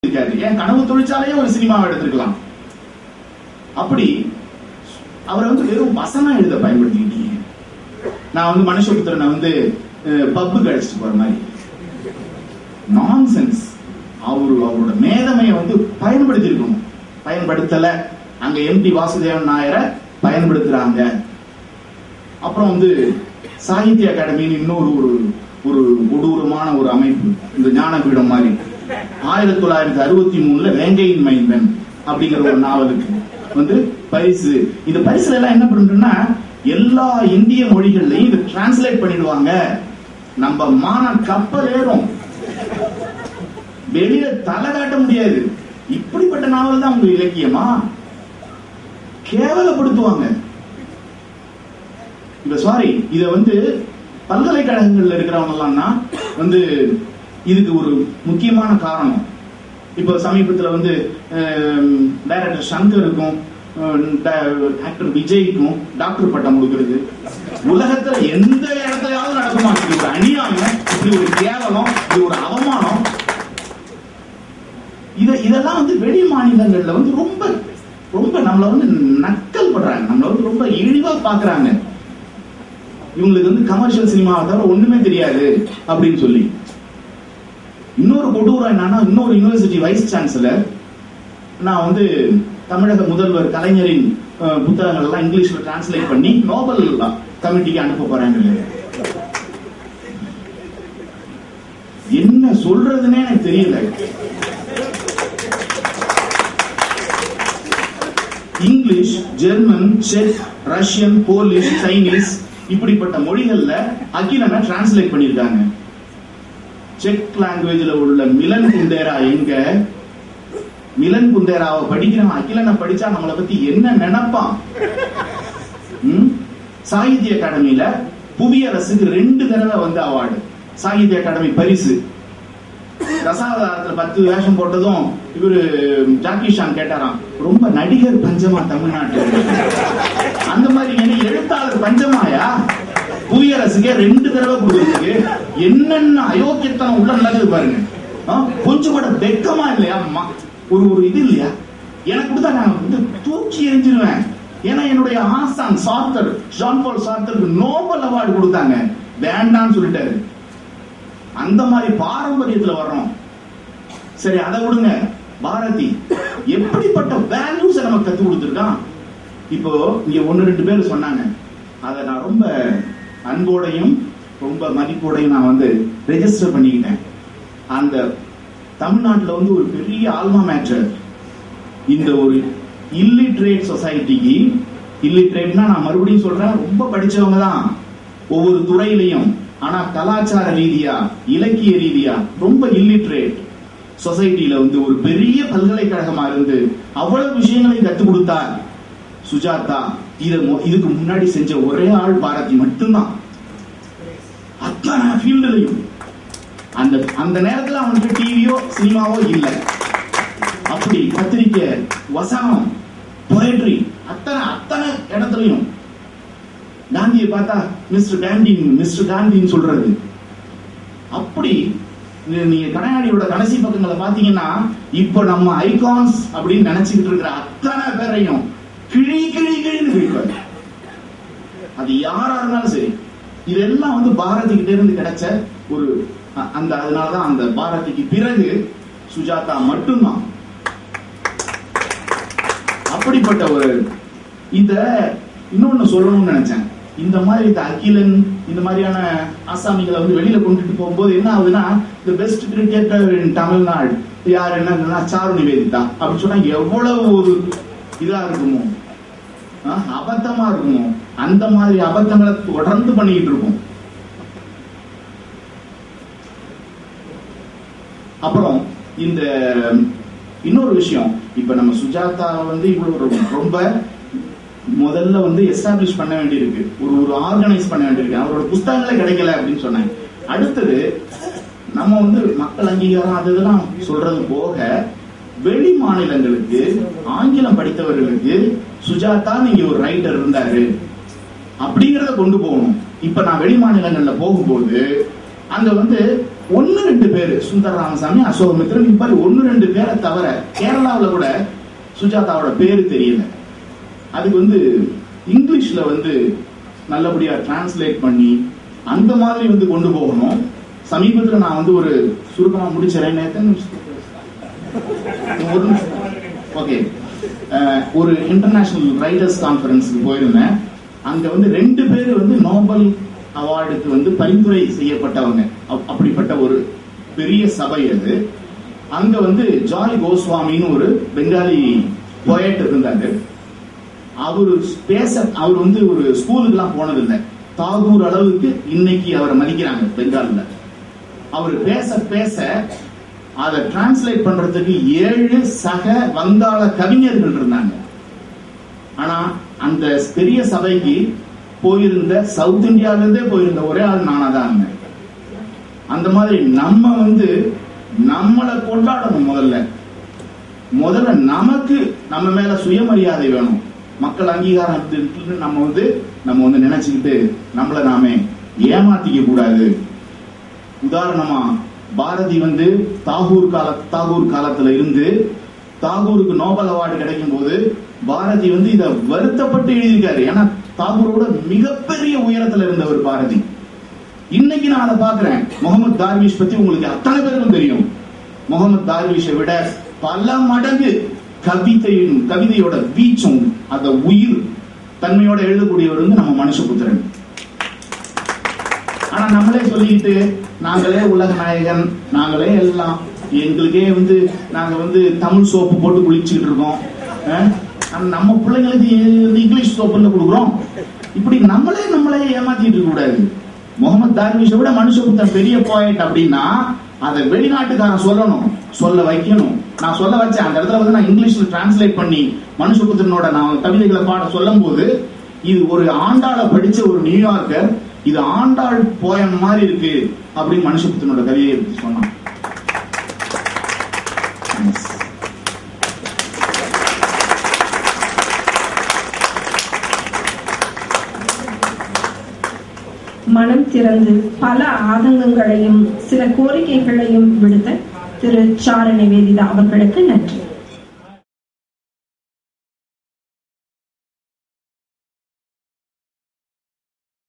என் கனவு தொழிற்சாலையே ஒரு சினிமாவை எடுத்திருக்கலாம். அப்படி அவரை வெறும் வசனம் எழுத பயன்படுத்திக்கிட்டீங்க. நான் மனுஷபுத்திரனை பப்புக்கு அழைச்சிட்டு போற மாதிரி நான்சென்ஸ். அவரோட மேதமையை பயன்படுத்தி இருக்கணும், பயன்படுத்தல. அங்க எம்டி வாசுதேவன் நாயரை பயன்படுத்துறாங்க. அப்புறம் சாகித்ய அகாடமின்னு இன்னொரு ஒரு கொடூரமான ஒரு அமைப்பு, இந்த ஞானபீடம் மாதிரி 1963 வேங்கையின் மைந்தன் அப்படிங்கிற ஒரு நாவலுக்கு பரிசு. இந்த பரிசுல எல்லாம் என்ன பண்றோம்னா எல்லா இந்திய மொழிகள்லையும் இதை டிரான்ஸ்லேட் பண்ணிடுவாங்க. நம்ம மானம் கப்பல் ஏறும், வெளியில தலை காட்ட முடியாது. இப்படிப்பட்ட நாவல் தான் உங்க இலக்கியமா? கேவலப்படுத்துவாங்க. சாரி, இத பல்கலைக்கழகங்கள்ல இருக்கிறவங்க எல்லாம் இதுக்கு ஒரு முக்கியமான காரணம். இப்ப சமீபத்துல டைரக்டர் சங்கருக்கும் ஆக்டர் விஜய்க்கும் டாக்டர் பட்டம் கொடுக்கிறது உலகத்துல எந்த இடத்துலயாவது நடக்குமா? இது ஒரு அநியாயம், இது ஒரு கேவலம், இது ஒரு அவமானம். இதெல்லாம் வெளி மாநிலங்கள்ல ரொம்ப ரொம்ப நம்மள நக்கல் பண்றாங்க, நம்மள ரொம்ப இழிவா பாக்குறாங்க. இவங்களுக்கு கமர்ஷியல் சினிமாவை தவிர ஒண்ணுமே தெரியாது அப்படின்னு சொல்லி. இன்னொரு கொடூரம் என்னன்னா, இன்னொரு யூனிவர்சிட்டி வைஸ் சான்சலர் நான் தமிழக முதல்வர் கலைஞரின் புத்தகங்கள் எல்லாம் இங்கிலீஷ்ல டிரான்ஸ்லேட் பண்ணி நோபல் கமிட்டிக்கு அனுப்ப போறாங்க. என்ன சொல்றதுன்னே எனக்கு தெரியல. English, German, check, Russian, Polish, Chinese இப்படிப்பட்ட மொழிகள்ல அகிலனை டிரான்ஸ்லேட் பண்ணிருக்காங்க. செக் லாங்குவேஜ்ல உள்ள மிலன் குந்தேரா எங்க? மிலன் குந்தேராவை படிக்கிறவன் அகிலனை படிச்சா நம்மளை பத்தி என்ன நினைப்பான்? சாகித்ய அகாடமியில புவியரசுக்கு 2 தடவை அவார்டு, சாகித்ய அகாடமி பரிசு. தசாவதாரத்துல 10 வேஷம் போட்டதும் இவரு ஜாக்கி ஷான் கேட்டாராம், ரொம்ப நடிகர் பஞ்சமா தமிழ்நாட்டு? அந்த மாதிரி எழுத்தாளர் பஞ்சமாயா? புவியரசுக்கே 2 தடவை கொடுத்துருக்கு. என்னென்ன அயோக்கியத்தனம் உள்ள நடக்குது பாருங்க. கொஞ்சம் கூட வெக்கமா இல்லையா? ஒரு இது இல்லையா? எனக்கு கொடுத்தா நான் தூக்கி எறிஞ்சிருவேன். ஏன்னா என்னுடைய ஆசான் சார்த்தர், ஜான் பால் சார்த்தருக்கு நோபல் அவார்டு கொடுத்தாங்க, வேண்டான்னு சொல்லிட்டாரு. அந்த மாதிரி பாரம்பரியத்துல வர்றோம். சரி, அதை விடுங்க. பாரதி எப்படிப்பட்ட வேல்யூஸ் நமக்கு கத்து கொடுத்திருக்கான். இப்போ இங்க 1-2 பேர் சொன்னாங்க, அதை நான் ரொம்ப அன்போடையும் ரொம்ப மதிப்போடையும் நான் ரெஜிஸ்டர் பண்ணிக்கிட்டேன். அந்த தமிழ்நாட்டுல ஒரு பெரிய ஆல்மா மேட்டர் இந்த ஒரு இல்லிட்ரேட் சொசைட்டிக்கு. இல்லிட்ரேட்னா நான் மறுபடியும் சொல்றேன், ரொம்ப படிச்சவங்க தான் ஒவ்வொரு துறையிலையும், ஆனா கலாச்சார ரீதியா இலக்கிய ரீதியா ரொம்ப இல்லிட்ரேட் சொசைட்டில ஒரு பெரிய பல்கலைக்கழகமா இருந்து அவ்வளவு விஷயங்களை கத்துக் கொடுத்தார் சுஜாதா. இதுக்கு முன்னாடி செஞ்ச ஒரே ஆள் பாரதி மட்டும்தான். அத்தனை ஃபீல்டுலையும் அந்த நேரத்துல அவனுக்கு டிவியோ சினிமாவோ இல்லை. அப்படி பத்திரிக்கை, வசனம், போயட்ரி, அத்தனை இடத்துலயும் காந்தியை பார்த்தா மிஸ்டர் காந்தின்னு சொல்றது. அப்படி நீங்க கடையாடியோட கடைசி பக்கங்களை பாத்தீங்கன்னா இப்ப நம்ம ஐகான்ஸ் அப்படின்னு நினைச்சுக்கிட்டு இருக்கிற அத்தனை பேரையும் கிழி கிழிப்பாரு. அது யாரா இருந்தாலும் சரி. இதெல்லாம் பாரதி கிட்ட இருந்து கிடைச்ச ஒரு அதனாலதான் அந்த பாரதிக்கு பிறகு சுஜாதா மட்டும்தான். அப்படிப்பட்ட ஒரு இத இன்னொன்னு சொல்லணும்னு நினைச்சேன். இந்த மாதிரி இந்த அகிலன் இந்த மாதிரியான ஆசாமிகளை வெளியில கொண்டுட்டு போகும்போது என்ன ஆகுதுன்னா, தி பெஸ்ட் கிரிக்கெட்டர் இன் தமிழ்நாடு யார் என்ன சாரு நிவேதிதா அப்படின்னு சொன்னா எவ்வளவு ஒரு இதா இருக்குமோ, அபத்தமா இருக்குமோ. அந்த மாதிரி அபத்தங்களை தொடர்ந்து பண்ணிட்டு இருக்கும். அப்புறம் இந்த இன்னொரு விஷயம், இப்ப நம்ம சுஜாதா இவ்வளவு ரொம்ப முதல்ல எஸ்டாப்ளிஷ் பண்ண வேண்டியிருக்கு, ஒரு ஆர்கனைஸ் பண்ண வேண்டியிருக்கு. அவரோட புத்தகங்களே கிடைக்கல அப்படின்னு சொன்னாங்க. அடுத்தது நம்ம மக்கள் அங்கீகாரம் அது இதெல்லாம் சொல்றது போக, வெளி மாநிலங்களுக்கு ஆங்கிலம் படித்தவர்களுக்கு சுஜாதா நீங்க ஒரு ரைட்டர் இருந்தாரு அப்படிங்கறத கொண்டு போகணும். இப்ப நான் வெளி மாநிலங்கள்ல போகும்போது அங்க ஒன்னு 2 பேரு சுந்தர ராமசாமி, அசோகமித்ரன், இது மாதிரி 1-2 பேரை தவிர கேரளாவில் கூட சுஜாதாவோட பேரு தெரியல. அதுக்கு இங்கிலீஷ்ல நல்லபடியா டிரான்ஸ்லேட் பண்ணி அந்த மாதிரி கொண்டு போகணும். சமீபத்தில் நான் ஒரு சுருக்கமா முடிச்சிடறேன். ஓகே, ஒரு இன்டர்நேஷனல் ரைட்டர்ஸ் கான்ஃபரன்ஸுக்கு போயிருந்தேன். அங்க 2 பேர் நோபல் அவார்டுக்கு பரிந்துரை செய்யப்பட்டவங்க. அப்படிப்பட்ட ஒரு பெரிய சபை அது. அங்க ஜாய் கோஸ்வாமின்னு ஒரு பெங்காலி போயட் இருந்தாரு. அவரு ஒரு ஸ்கூலுக்கு எல்லாம் போனதில்லை. தாகூர் அளவுக்கு இன்னைக்கு அவரை மதிக்கிறாங்க பெங்கால்ல. அவர் பேச பேச அதை டிரான்ஸ்லேட் பண்றதுக்கு 7 சக வங்காள கவிஞர்கள் இருந்தாங்க. ஆனா அந்த பெரிய சபைக்கு போயிருந்த சவுத் இந்தியாவில இருந்தே போயிருந்த ஒரே ஆள் நானா தான் இருந்தேன். அந்த மாதிரி நம்ம நம்மளை கொண்டாடணும். முதல்ல நமக்கு நம்ம மேல சுயமரியாதை வேணும். மக்கள் அங்கீகாரம் நம்ம நினைச்சுக்கிட்டு நம்மள நாமே ஏமாத்திக்க கூடாது. உதாரணமா பாரதி தாகூர் காலத்துல இருந்து தாகூருக்கு நோபல் அவார்டு கிடைக்கும் போது பாரதி இத வருத்தப்பட்டு எழுதியிருக்காரு. ஏன்னா தாகூரோட மிகப்பெரிய உயரத்துல இருந்தவர் பாரதி. இன்னைக்கு நான் அதை பாக்குறேன். முகமது தார்விஷ் பத்தி உங்களுக்கு அத்தனை பேருக்கும் தெரியும். முகமது தார்விஷை விட பல மடங்கு கவிதையோட வீச்சும் அந்த உயிர் தன்மையோட எழுதக்கூடியவர் நம்ம மனுஷபுத்திரன். ஆனா நம்மளே சொல்லிக்கிட்டு நாங்களே உலக நாயகன், நாங்களே எல்லாம், எங்களுக்கே நாங்க தமிழ் சோப்பு போட்டு குளிச்சுக்கிட்டு இருக்கோம். நம்ம பிள்ளைங்களுக்கு இங்கிலீஷ் சோப்புல கொடுக்குறோம். இப்படி நம்மளே ஏமாத்திட்டு இருக்க கூடாது. முகமது தார்விஷை விட மனுஷபுத்திரன் பெரிய போயட் அப்படின்னா அதை வெளிநாட்டுக்காரன் சொல்லணும், சொல்ல வைக்கணும். நான் சொல்ல வச்சேன். அந்த இடத்துல நான் இங்கிலீஷ்ல டிரான்ஸ்லேட் பண்ணி மனுஷபுத்திரனோட நான் கவிதைகளை பாட சொல்லும் போது இது ஒரு ஆண்டாள படிச்ச ஒரு நியூயார்க்கர் இது ஆண்டாள் போயம் மாதிரி இருக்கு அப்படின்னு மனுஷபுத்திரனோட கவிதையை சொன்னான். மனம் திறந்து பல ஆதங்கங்களையும் சில கோரிக்கைகளையும் விடுத்த திரு சார நிவேதிதா அவர்களுக்கு நன்றி.